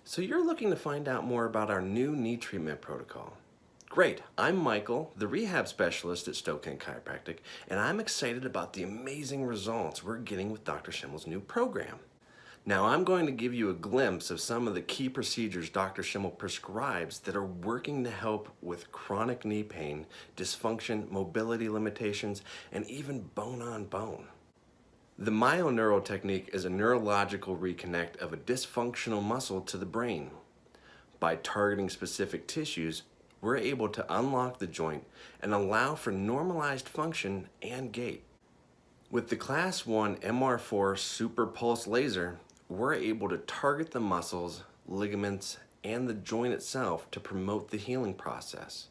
So you're looking to find out more about our new knee treatment protocol. Great, I'm Michael, the Rehab Specialist at Stow-Kent Chiropractic, and I'm excited about the amazing results we're getting with Dr. Schimmel's new program. Now I'm going to give you a glimpse of some of the key procedures Dr. Schimmel prescribes that are working to help with chronic knee pain, dysfunction, mobility limitations, and even bone on bone. The MyoNeural Technique is a neurological reconnect of a dysfunctional muscle to the brain. By targeting specific tissues, we're able to unlock the joint and allow for normalized function and gait. With the Class 1 MR4 Super Pulse Laser, we're able to target the muscles, ligaments, and the joint itself to promote the healing process.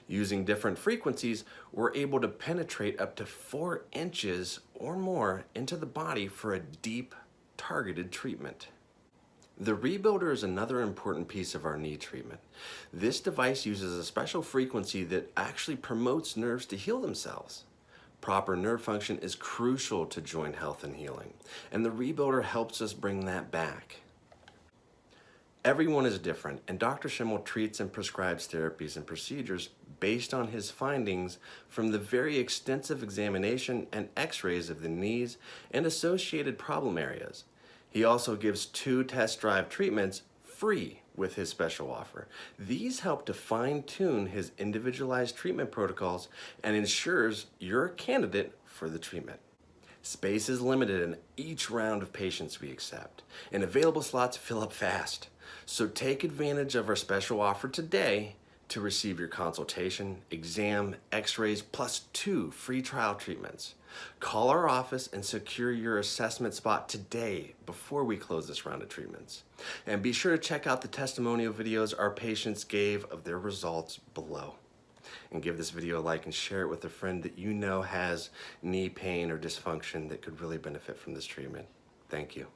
Using different frequencies, we're able to penetrate up to 4 inches or more into the body for a deep, targeted treatment. The Rebuilder is another important piece of our knee treatment. This device uses a special frequency that actually promotes nerves to heal themselves. Proper nerve function is crucial to joint health and healing, and the Rebuilder helps us bring that back. Everyone is different, and Dr. Schimmel treats and prescribes therapies and procedures based on his findings from the very extensive examination and x-rays of the knees and associated problem areas. He also gives 2 test drive treatments free with his special offer. These help to fine-tune his individualized treatment protocols and ensures you're a candidate for the treatment. Space is limited in each round of patients we accept, and available slots fill up fast. So take advantage of our special offer today to receive your consultation, exam, x-rays, plus 2 free trial treatments. Call our office and secure your assessment spot today before we close this round of treatments. And be sure to check out the testimonial videos our patients gave of their results below. And give this video a like and share it with a friend that you know has knee pain or dysfunction that could really benefit from this treatment. Thank you.